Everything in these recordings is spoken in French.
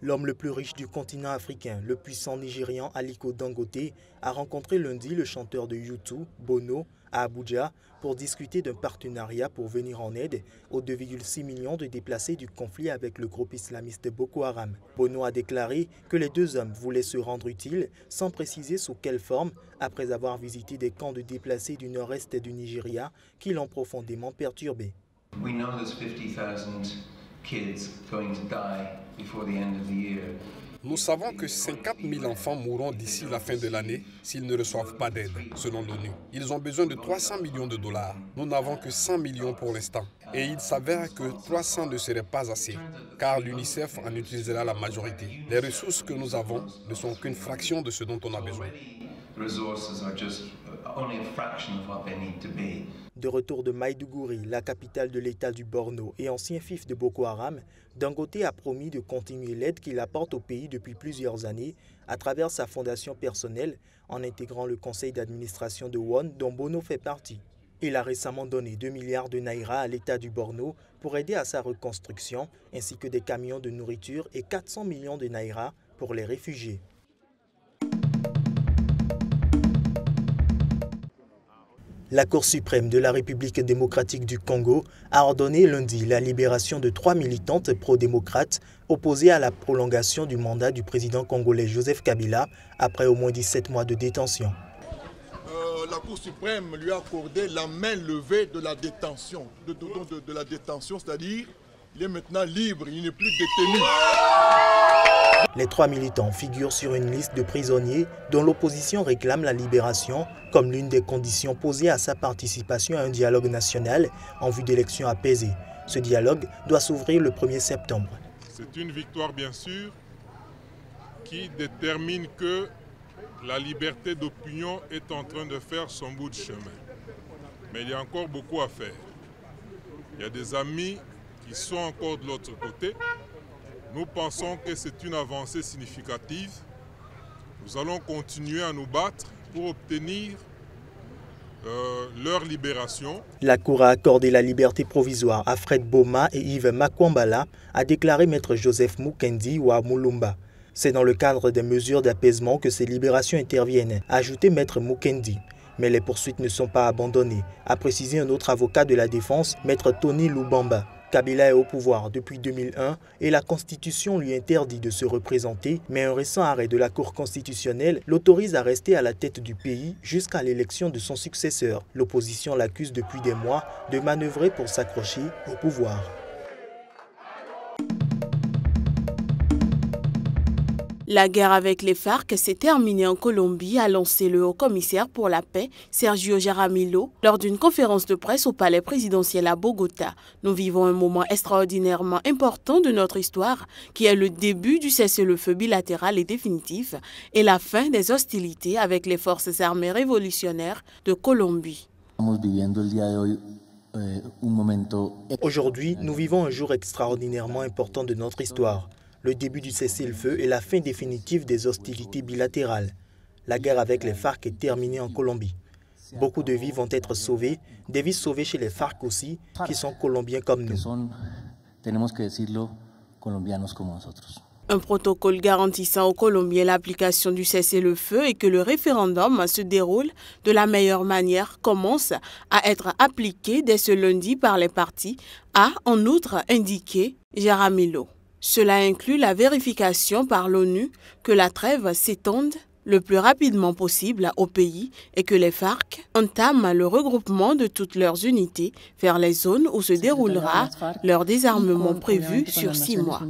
L'homme le plus riche du continent africain, le puissant Nigérian Aliko Dangote, a rencontré lundi le chanteur de U2, Bono, à Abuja pour discuter d'un partenariat pour venir en aide aux 2,6 millions de déplacés du conflit avec le groupe islamiste Boko Haram. Bono a déclaré que les deux hommes voulaient se rendre utiles, sans préciser sous quelle forme, après avoir visité des camps de déplacés du nord-est du Nigeria qui l'ont profondément perturbé. We know there's 50,000 kids going to die before the end of the year. Nous savons que 50 000 enfants mourront d'ici la fin de l'année s'ils ne reçoivent pas d'aide, selon l'ONU. Ils ont besoin de 300 millions de dollars. Nous n'avons que 100 millions pour l'instant. Et il s'avère que 300 ne serait pas assez, car l'UNICEF en utilisera la majorité. Les ressources que nous avons ne sont qu'une fraction de ce dont on a besoin. De retour de Maïdougouri, la capitale de l'État du Borno et ancien fief de Boko Haram, Dangote a promis de continuer l'aide qu'il apporte au pays depuis plusieurs années à travers sa fondation personnelle en intégrant le conseil d'administration de WON dont Bono fait partie. Il a récemment donné 2 milliards de naira à l'État du Borno pour aider à sa reconstruction ainsi que des camions de nourriture et 400 millions de naira pour les réfugiés. La Cour suprême de la République démocratique du Congo a ordonné lundi la libération de 3 militantes pro-démocrates opposées à la prolongation du mandat du président congolais Joseph Kabila après au moins 17 mois de détention. La Cour suprême lui a accordé la main levée de la détention, c'est-à-dire il est maintenant libre, il n'est plus détenu. Les 3 militants figurent sur une liste de prisonniers dont l'opposition réclame la libération comme l'une des conditions posées à sa participation à un dialogue national en vue d'élections apaisées. Ce dialogue doit s'ouvrir le 1er septembre. C'est une victoire bien sûr qui détermine que la liberté d'opinion est en train de faire son bout de chemin. Mais il y a encore beaucoup à faire. Il y a des amis qui sont encore de l'autre côté. Nous pensons que c'est une avancée significative. Nous allons continuer à nous battre pour obtenir leur libération. La Cour a accordé la liberté provisoire à Fred Boma et Yves Makwambala, a déclaré maître Joseph Mukendi ou à Mulumba. C'est dans le cadre des mesures d'apaisement que ces libérations interviennent, a ajouté maître Mukendi. Mais les poursuites ne sont pas abandonnées, a précisé un autre avocat de la défense, maître Tony Lubamba. Kabila est au pouvoir depuis 2001 et la Constitution lui interdit de se représenter, mais un récent arrêt de la Cour constitutionnelle l'autorise à rester à la tête du pays jusqu'à l'élection de son successeur. L'opposition l'accuse depuis des mois de manœuvrer pour s'accrocher au pouvoir. La guerre avec les FARC s'est terminée en Colombie, a lancé le haut-commissaire pour la paix, Sergio Jaramillo, lors d'une conférence de presse au palais présidentiel à Bogota. Nous vivons un moment extraordinairement important de notre histoire, qui est le début du cessez-le-feu bilatéral et définitif et la fin des hostilités avec les forces armées révolutionnaires de Colombie. Aujourd'hui, nous vivons un jour extraordinairement important de notre histoire. Le début du cessez-le-feu et la fin définitive des hostilités bilatérales. La guerre avec les FARC est terminée en Colombie. Beaucoup de vies vont être sauvées, des vies sauvées chez les FARC aussi, qui sont colombiens comme nous. Un protocole garantissant aux Colombiens l'application du cessez-le-feu et que le référendum se déroule de la meilleure manière commence à être appliqué dès ce lundi par les partis, a en outre indiqué Jaramillo. Cela inclut la vérification par l'ONU que la trêve s'étende le plus rapidement possible au pays et que les FARC entament le regroupement de toutes leurs unités vers les zones où se déroulera leur désarmement prévu sur 6 mois.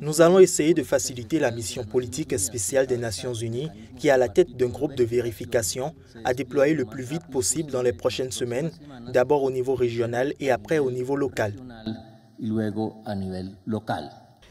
Nous allons essayer de faciliter la mission politique spéciale des Nations Unies qui est à la tête d'un groupe de vérification à déployer le plus vite possible dans les prochaines semaines, d'abord au niveau régional et après au niveau local.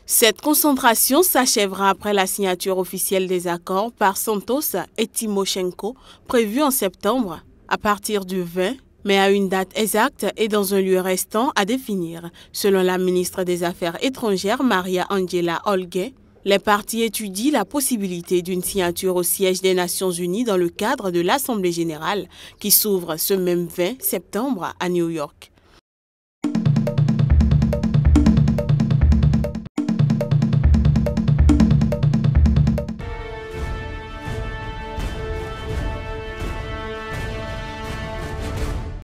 Cette concentration s'achèvera après la signature officielle des accords par Santos et Timoshenko prévue en septembre à partir du 20, mais à une date exacte et dans un lieu restant à définir. Selon la ministre des Affaires étrangères Maria Angela Olguet, les partis étudient la possibilité d'une signature au siège des Nations Unies dans le cadre de l'Assemblée générale qui s'ouvre ce même 20 septembre à New York.